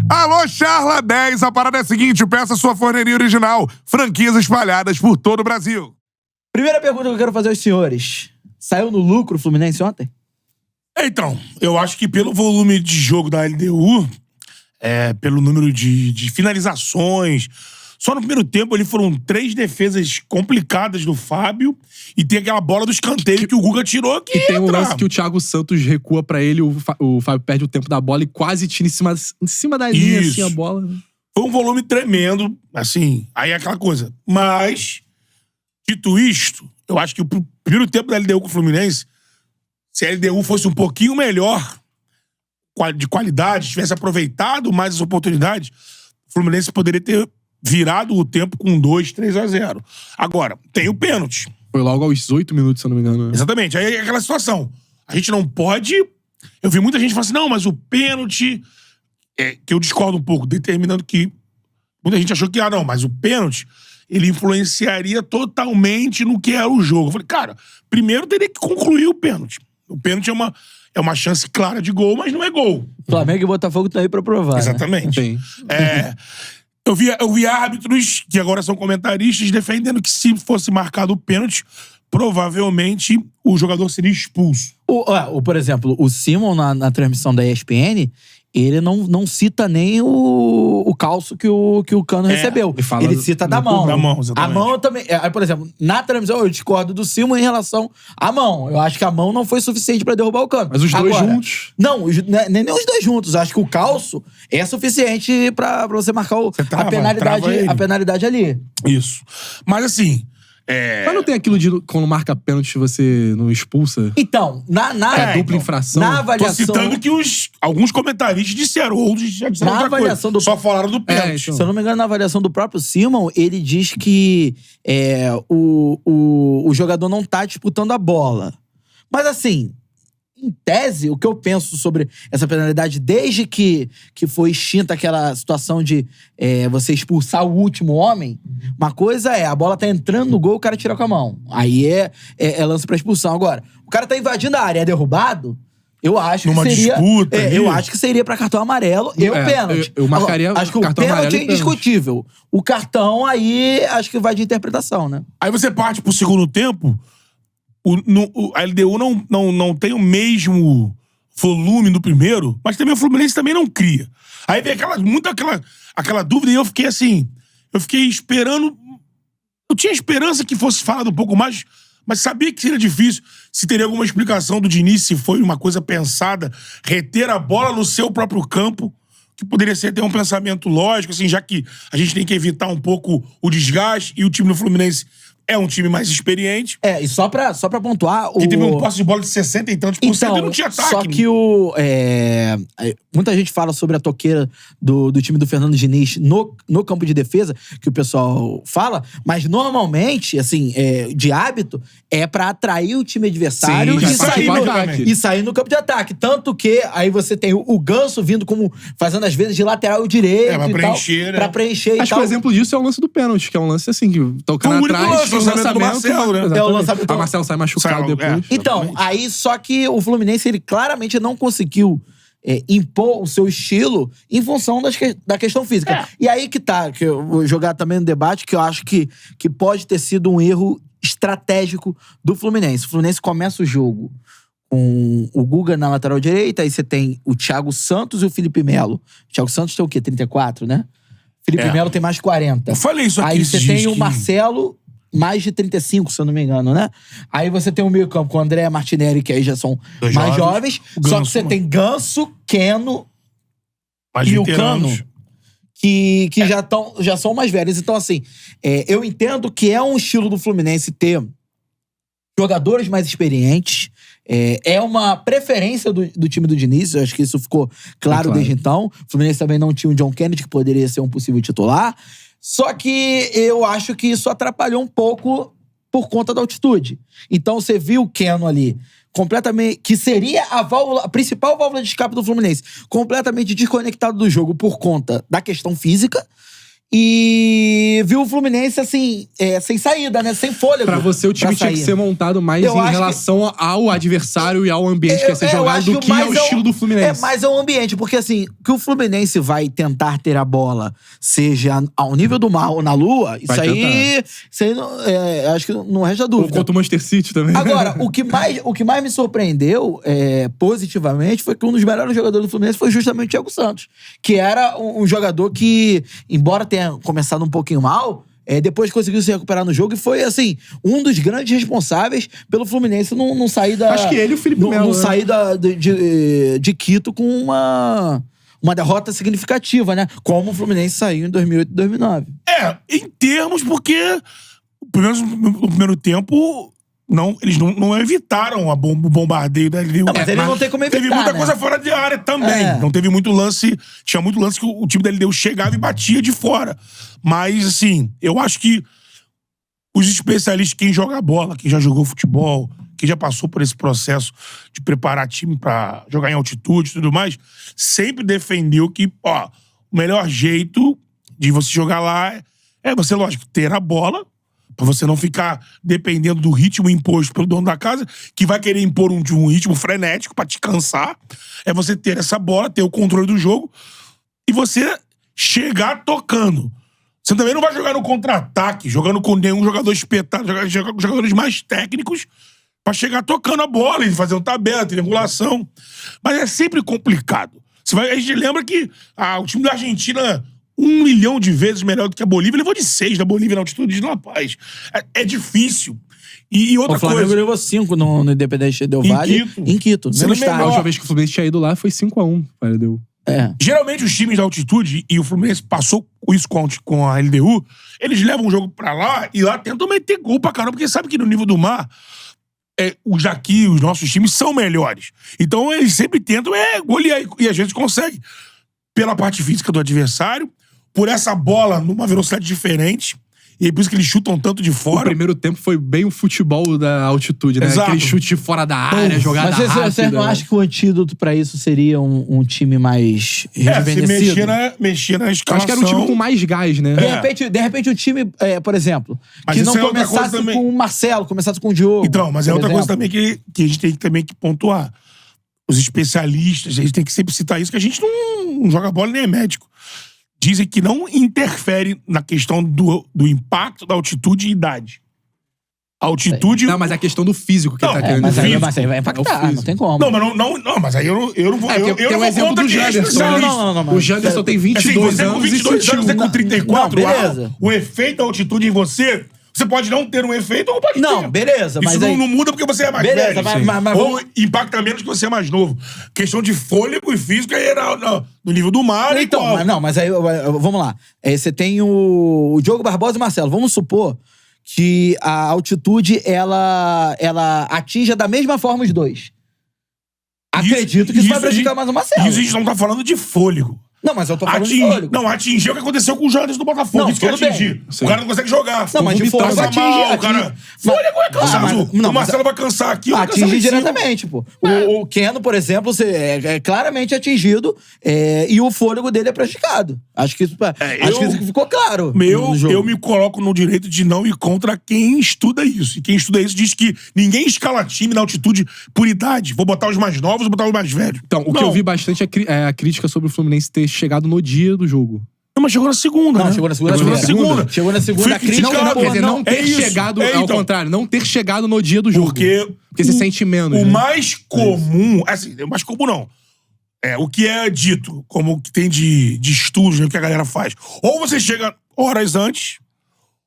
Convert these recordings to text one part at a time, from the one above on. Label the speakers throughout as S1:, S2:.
S1: Alô, Charla 10, a parada é a seguinte, peça sua forneria original, franquias espalhadas por todo o Brasil.
S2: Primeira pergunta que eu quero fazer aos senhores. Saiu no lucro o Fluminense ontem?
S3: Então, eu acho que pelo volume de jogo da LDU, pelo número de finalizações, só no primeiro tempo ali foram 3 defesas complicadas do Fábio e tem aquela bola do escanteio que o Guga tirou que
S4: E tem um lance que o Thiago Santos recua pra ele, o Fábio perde o tempo da bola e quase tira em cima da linha, assim, a bola.
S3: Foi um volume tremendo, assim, aí é aquela coisa. Mas, dito isto, eu acho que o primeiro tempo da LDU com o Fluminense, se a LDU fosse um pouquinho melhor de qualidade, tivesse aproveitado mais as oportunidades, o Fluminense poderia ter virado o tempo com 2-3-0. Agora, tem o pênalti.
S4: Foi logo aos 8 minutos, se eu não me engano. Né?
S3: Exatamente. Aí é aquela situação. A gente não pode... Eu vi muita gente falando assim, não, mas o pênalti... que eu discordo um pouco, determinando que... Muita gente achou que, não, mas o pênalti, ele influenciaria totalmente no que era o jogo. Eu falei, cara, primeiro teria que concluir o pênalti. O pênalti é uma chance clara de gol, mas não é gol.
S2: Flamengo e Botafogo estão aí pra provar.
S3: Exatamente.
S2: Né?
S3: Eu vi árbitros, que agora são comentaristas, defendendo que se fosse marcado o pênalti, provavelmente o jogador seria expulso.
S2: Por exemplo, o Simon, na transmissão da ESPN, ele não cita nem o calço que o Cano recebeu. Ele cita da mão.
S3: Da mão, exatamente.
S2: A mão eu também... Aí, por exemplo, na transmissão eu discordo do Simon em relação à mão. Eu acho que a mão não foi suficiente pra derrubar o Cano.
S4: Mas os dois juntos?
S2: Não, nem os dois juntos. Eu acho que o calço é suficiente pra você marcar a penalidade ali.
S3: Isso. Mas assim...
S4: Mas não tem aquilo de quando marca pênalti você não expulsa?
S2: Então,
S4: dupla infração.
S2: Na avaliação...
S3: Tô citando que alguns comentaristas disseram, outros já disseram
S2: na
S3: outra
S2: avaliação
S3: coisa. Só falaram do pênalti.
S4: Então.
S2: Se eu não me engano, na avaliação do próprio Simon, ele diz que o jogador não tá disputando a bola. Mas assim, em tese, o que eu penso sobre essa penalidade, desde que foi extinta aquela situação de você expulsar o último homem, uma coisa a bola tá entrando no gol, o cara tira com a mão. Aí é lance pra expulsão. Agora, o cara tá invadindo a área, é derrubado, eu acho que seria...
S3: disputa.
S2: Eu acho que seria pra cartão amarelo e o pênalti.
S4: Eu marcaria
S2: acho que o
S4: cartão
S2: pênalti
S4: amarelo
S2: é indiscutível. O cartão, aí, acho que vai de interpretação, né?
S3: Aí você parte pro segundo tempo, a LDU não tem o mesmo volume do primeiro, mas também o Fluminense também não cria. Aí vem aquela dúvida e eu fiquei assim, esperando, eu tinha esperança que fosse falado um pouco mais, mas sabia que seria difícil, se teria alguma explicação do Diniz, se foi uma coisa pensada, reter a bola no seu próprio campo, que poderia ser até um pensamento lógico, assim, já que a gente tem que evitar um pouco o desgaste e o time do Fluminense é um time mais experiente.
S2: E só pra pontuar...
S3: E teve um posse de bola de 60 e tantos por cento e não tinha ataque.
S2: Só que muita gente fala sobre a toqueira do time do Fernando Diniz no campo de defesa, que o pessoal fala, mas normalmente, assim, de hábito, é pra atrair o time adversário e sair no campo de ataque. Tanto que aí você tem o Ganso vindo fazendo às vezes de lateral direito
S3: pra preencher,
S2: pra preencher.
S4: Acho que o exemplo disso é o lance do pênalti, que é um lance assim, que tocando atrás...
S3: O lançamento do Marcelo, né?
S2: O lançamento.
S4: A Marcelo sai machucado depois.
S2: Então, aí só que o Fluminense, ele claramente não conseguiu impor o seu estilo em função da questão física. E aí que eu vou jogar também no debate, que eu acho que pode ter sido um erro estratégico do Fluminense. O Fluminense começa o jogo com o Guga na lateral direita, aí você tem o Thiago Santos e o Felipe Melo. O Thiago Santos tem o quê? 34, né? Felipe Melo tem mais de 40.
S3: Eu falei isso aqui.
S2: Aí você tem o Marcelo, mais de 35, se eu não me engano, né? Aí você tem o meio campo com o André Martinelli, que aí já são mais jovens. Só que você tem Ganso, Keno e o Cano, que já são mais velhos. Então, assim, eu entendo que é um estilo do Fluminense ter jogadores mais experientes. É uma preferência do time do Diniz. Eu acho que isso ficou claro desde então. O Fluminense também não tinha o John Kennedy, que poderia ser um possível titular. Só que eu acho que isso atrapalhou um pouco por conta da altitude. Então você viu o Keno ali, completamente, que seria a principal válvula de escape do Fluminense, completamente desconectado do jogo por conta da questão física. e viu o Fluminense, assim, sem saída, né? Sem fôlego.
S4: Pra você, o time tinha que ser montado mais em relação ao adversário e ao ambiente que ia ser jogado do que ao estilo do Fluminense.
S2: Mais ao ambiente, porque assim, que o Fluminense vai tentar ter a bola, seja ao nível do mar ou na lua, isso aí não, acho que não resta dúvida.
S4: Ou contra o Manchester City também.
S2: Agora, o que mais me surpreendeu positivamente foi que um dos melhores jogadores do Fluminense foi justamente o Thiago Santos, que era um jogador que, embora tenha começado um pouquinho mal, depois conseguiu se recuperar no jogo e foi, assim, um dos grandes responsáveis pelo Fluminense não sair da...
S4: Acho que ele e o Felipe Melo.
S2: Não sair de Quito com uma derrota significativa, né? Como o Fluminense saiu em 2008 e 2009.
S3: Em termos, porque no primeiro tempo... eles não evitaram o bombardeio da LDU.
S2: Mas ele não tem como evitar,
S3: teve muita
S2: né?
S3: coisa fora de área também. Não teve muito lance. Tinha muito lance que o time da LDU chegava e batia de fora. Mas, assim, eu acho que os especialistas, quem joga bola, quem já jogou futebol, quem já passou por esse processo de preparar time pra jogar em altitude e tudo mais, sempre defendeu que, o melhor jeito de você jogar lá é você, lógico, ter a bola, pra você não ficar dependendo do ritmo imposto pelo dono da casa, que vai querer impor um ritmo frenético pra te cansar. É você ter essa bola, ter o controle do jogo e você chegar tocando. Você também não vai jogar no contra-ataque, jogando com nenhum jogador espetado, jogar com jogadores mais técnicos pra chegar tocando a bola e fazer tabela, triangulação. Mas é sempre complicado. A gente lembra que o time da Argentina... 1 milhão de vezes melhor do que a Bolívia. Levou de 6 da Bolívia na altitude de La Paz. É difícil. E outra coisa... O
S2: Flamengo levou 5 no Independente Del Valle. Em Quito.
S4: A última vez que o Fluminense tinha ido lá foi 5-1. Deu.
S3: Geralmente os times da altitude, e o Fluminense passou isso com a LDU, eles levam o jogo pra lá e lá tentam meter gol pra caramba, porque sabe que no nível do mar... os nossos times são melhores. Então eles sempre tentam golear e às vezes conseguem. Pela parte física do adversário, por essa bola numa velocidade diferente, e é por isso que eles chutam tanto de fora.
S4: O primeiro tempo foi bem o futebol da altitude, né?
S3: Exato.
S4: Aquele chute fora da área, jogada rápida.
S2: Mas você não acha que o antídoto pra isso seria um time mais rejuvenescido?
S3: Se mexer na escalação.
S4: Acho que era um time com mais gás, né?
S2: De repente o time, por exemplo,
S3: mas
S2: que não começasse com o Marcelo, começasse com o Diogo.
S3: Então, mas é outra coisa também que a gente tem também que pontuar. Os especialistas, a gente tem que sempre citar isso, que a gente não joga bola nem é médico. Dizem que não interfere na questão do impacto da altitude e idade. A altitude...
S4: Não, mas a questão do físico que ele tá querendo
S2: dizer. Mas aí vai impactar, não tem como.
S3: Não, mas aí eu não vou...
S4: Tem um exemplo do Janderson.
S2: Não.
S4: O Janderson tem 22 anos
S3: com 22 anos, você com 34
S2: beleza.
S3: O efeito da altitude em você pode não ter um efeito ou pode ter.
S2: Não, beleza.
S3: Isso não muda porque você é mais velho.
S2: Mas
S3: ou impacta menos que você é mais novo. Questão de fôlego e físico aí no nível do mar.
S2: Então, mas aí, vamos lá. Você tem o Diogo Barbosa e o Marcelo. Vamos supor que a altitude, ela atinja da mesma forma os dois. Acredito que isso vai prejudicar mais o Marcelo.
S3: Isso a gente não tá falando de fôlego.
S2: Não, mas eu tô falando de fôlego.
S3: Não, atingir o que aconteceu com o Janderson do Botafogo.
S2: Não,
S3: isso que atingir. O cara não consegue jogar.
S2: Não, mas de fôlego atinge.
S3: O cara... Fôlego é cansado. O Marcelo vai cansar aqui.
S2: Atinge diretamente, pô. O Keno, por exemplo, é claramente atingido e o fôlego dele é prejudicado. Acho que isso ficou claro.
S3: Eu me coloco no direito de não ir contra quem estuda isso. E quem estuda isso diz que ninguém escala time na altitude por idade. Vou botar os mais novos, vou botar os mais velhos.
S4: Então, o que eu vi bastante é a crítica sobre o Fluminense ter chegado no dia do jogo.
S3: Não, mas chegou na segunda, né?
S2: Chegou na segunda. Chegou na segunda. A crítica
S4: quer dizer, não ter chegado, ao contrário, não ter chegado no dia do jogo. Porque você sente menos.
S3: O mais comum, assim, o mais comum não. O que é dito, como que tem de estudos, né, que a galera faz. Ou você chega horas antes,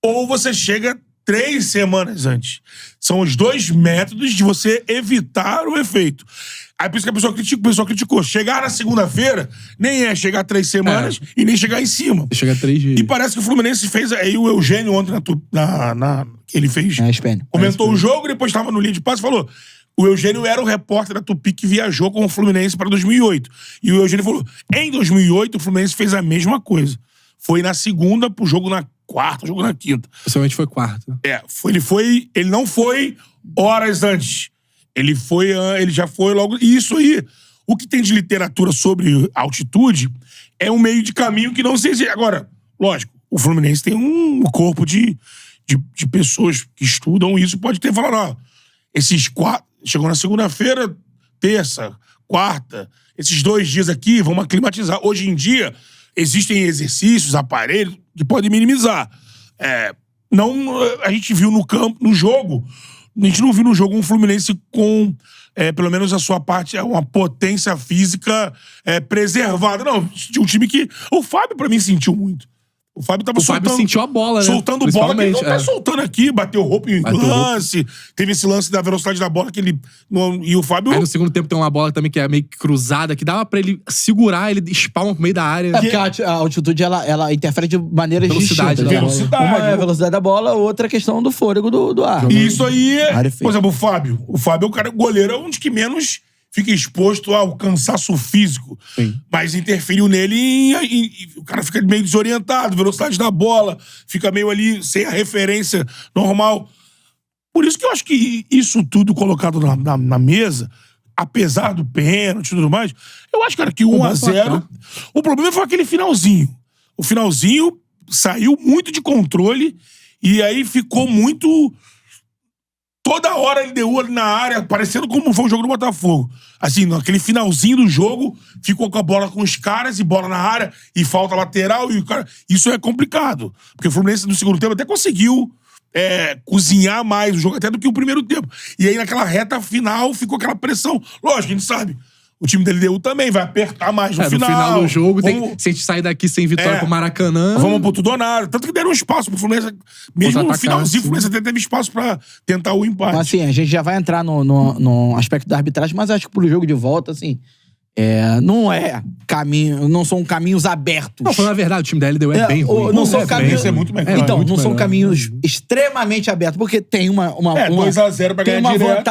S3: ou você chega 3 semanas antes. São os 2 métodos de você evitar o efeito. Aí por isso que a pessoa criticou. Chegar na segunda-feira nem é chegar 3 semanas e nem chegar em cima.
S4: Chega 3 dias.
S3: E parece que o Fluminense fez... Aí o Eugênio ontem que ele fez... Comentou o jogo, depois estava no linha de passe e falou... O Eugênio era o repórter da Tupi que viajou com o Fluminense para 2008. E o Eugênio falou... Em 2008, o Fluminense fez a mesma coisa. Foi na segunda pro jogo na quarta, jogo na quinta.
S4: Principalmente foi quarta.
S3: Ele não foi horas antes. Ele já foi logo... E isso aí, o que tem de literatura sobre altitude é um meio de caminho que não sei se... Agora, lógico, o Fluminense tem um corpo de pessoas que estudam isso. Pode ter falado, ó, esses 4... Chegou na segunda-feira, terça, quarta, esses 2 dias aqui, vamos aclimatizar. Hoje em dia, existem exercícios, aparelhos que podem minimizar. Não, a gente viu no campo, no jogo, a gente não viu no jogo um Fluminense com, pelo menos a sua parte, uma potência física preservada. Não, um time que... O Fábio, pra mim, sentiu muito. O Fábio tava
S4: Fábio sentiu a bola, né?
S3: Soltando bola que ele não tá soltando aqui. Bateu roupa em lance. Teve esse lance da velocidade da bola que ele... E o Fábio...
S4: Aí no segundo tempo tem uma bola também que é meio que cruzada, que dava pra ele segurar, ele espalma pro meio da área.
S2: Porque a altitude, ela interfere de maneiras
S4: Velocidade,
S2: distintas.
S3: velocidade.
S2: Uma é a velocidade da bola, outra é a questão do fôlego do ar.
S3: E isso aí...
S2: Área
S3: Por exemplo, o Fábio. O Fábio é o cara, o goleiro, é um dos que menos fica exposto ao cansaço físico.
S4: Sim.
S3: Mas interferiu nele e o cara fica meio desorientado, velocidade da bola, fica meio ali sem a referência normal. Por isso que eu acho que isso tudo colocado na mesa, apesar do pênalti e tudo mais, eu acho, cara, que 1-0... O problema foi aquele finalzinho. O finalzinho saiu muito de controle e aí ficou muito... Toda hora ele deu ali na área, parecendo como foi o jogo do Botafogo. Assim, naquele finalzinho do jogo, ficou com a bola com os caras e bola na área e falta lateral e o cara... Isso é complicado. Porque o Fluminense no segundo tempo até conseguiu cozinhar mais o jogo até do que o primeiro tempo. E aí naquela reta final ficou aquela pressão. Lógico, a gente sabe. O time da LDU também vai apertar mais no final.
S4: No final do jogo, se a gente sair daqui sem vitória pro Maracanã...
S3: Vamos pro tudo ou nada. Tanto que deram espaço pro Fluminense. Mesmo no finalzinho, o Fluminense até teve espaço pra tentar o empate.
S2: Mas, assim, a gente já vai entrar no aspecto da arbitragem, mas acho que pro jogo de volta, assim... não são caminhos abertos.
S4: Não, falando a verdade, o time da LDU é bem ruim.
S2: Não são caminhos...
S3: é muito melhor.
S2: Então,
S4: muito
S2: não são
S4: melhor.
S2: caminhos extremamente abertos, porque tem uma
S3: 2-0 pra ganhar direto.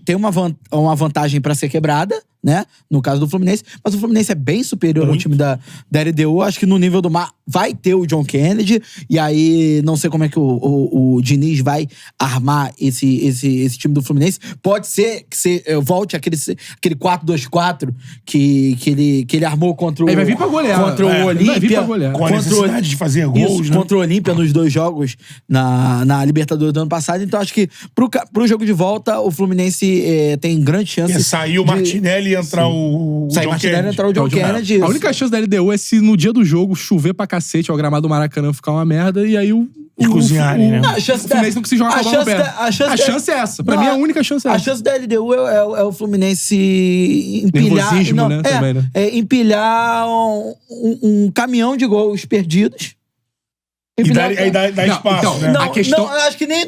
S2: Tem uma vantagem pra ser quebrada, né? No caso do Fluminense. Mas o Fluminense é bem superior ao time da LDU. Acho que no nível do mar vai ter o John Kennedy. E aí, não sei como é que o Diniz vai armar esse time do Fluminense. Pode ser que volte aquele 4-2-4 que ele armou contra o...
S4: Ele vai vir pra golear.
S2: Contra o Olímpia.
S4: Vai vir pra golear.
S3: Com a necessidade de fazer gols, né?
S2: Contra o Olímpia nos 2 jogos na Libertadores do ano passado. Então, acho que pro jogo de volta, o Fluminense tem grande chance...
S3: Porque saiu o Martinelli e entrar o
S2: Sai
S3: John
S2: Martinelli
S3: Kennedy.
S2: entrar o John Kennedy.
S4: A única chance da LDU é se no dia do jogo chover pra cacete, ao gramado do Maracanã ficar uma merda, e aí
S3: cozinharem, né?
S2: Não, a chance
S4: o Fluminense não consegue jogar com a bola no pé. A chance é essa. Pra mim, a única chance é essa.
S2: A chance da LDU é o Fluminense empilhar...
S4: Nervosismo, né? Também, né?
S2: Empilhar um caminhão de gols perdidos.
S3: E dá espaço,
S4: então,
S3: né?
S4: a questão...
S2: Não, acho que nem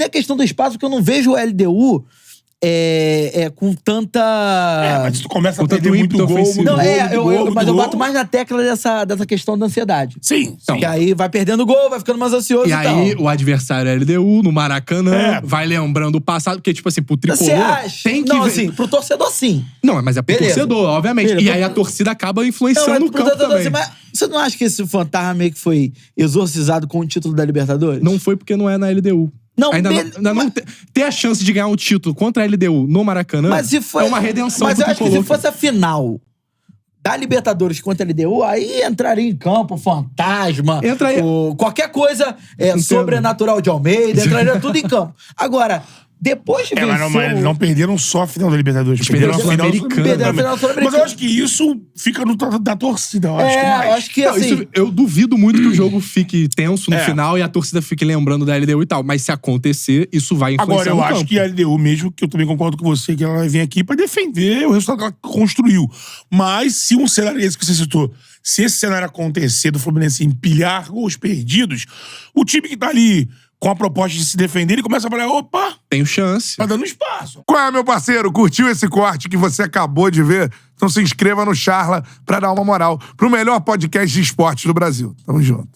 S2: a questão do espaço, porque eu não vejo o LDU com tanta...
S3: Mas tu começa a
S4: Com tanto
S3: perder muito
S4: ímpeto
S3: gol,
S4: ofensivo.
S3: muito
S2: Não,
S3: gol,
S2: mas eu bato mais na tecla dessa questão da ansiedade.
S3: Sim.
S2: Que aí vai perdendo gol, vai ficando mais ansioso
S4: E
S2: e
S4: aí,
S2: tal.
S4: o adversário é LDU, no Maracanã, vai lembrando o passado, porque, tipo assim, pro tricolor...
S2: Você acha?
S4: Tem que
S2: não,
S4: ver...
S2: assim, pro torcedor, sim.
S4: Não, mas é pro
S2: Beleza.
S4: torcedor, obviamente.
S2: Beleza.
S4: E aí a torcida acaba influenciando
S2: Não,
S4: no campo também.
S2: mas você não acha que esse fantasma meio que foi exorcizado com o título da Libertadores?
S4: Não foi porque não é na LDU.
S2: Não,
S4: ainda não ter a chance de ganhar um título contra a LDU no Maracanã é uma redenção
S2: mas
S4: pro
S2: eu acho que
S4: tricolor.
S2: se fosse a final da Libertadores contra a LDU, aí entraria em campo fantasma, qualquer coisa sobrenatural de Almeida, entraria tudo em campo. Agora, depois de vencer...
S3: Mas eles não perderam só a final da Libertadores.
S4: Perderam a
S3: final
S4: Sul-Americana.
S3: Mas eu acho que isso fica da torcida. Eu acho que mais.
S2: Eu acho que assim...
S4: Eu duvido muito que o jogo fique tenso no final e a torcida fique lembrando da LDU e tal. Mas se acontecer, isso vai influenciar
S3: Agora, eu
S4: no
S3: acho
S4: campo.
S3: que a LDU, mesmo que eu também concordo com você, que ela vai vir aqui pra defender o resultado que ela construiu. Mas se um cenário esse que você citou, se esse cenário acontecer do Fluminense empilhar gols perdidos, o time que tá ali com a proposta de se defender, ele começa a falar, opa,
S4: tenho chance.
S3: tá dando espaço.
S1: Qual é, meu parceiro? Curtiu esse corte que você acabou de ver? Então se inscreva no Charla pra dar uma moral pro melhor podcast de esportes do Brasil. Tamo junto.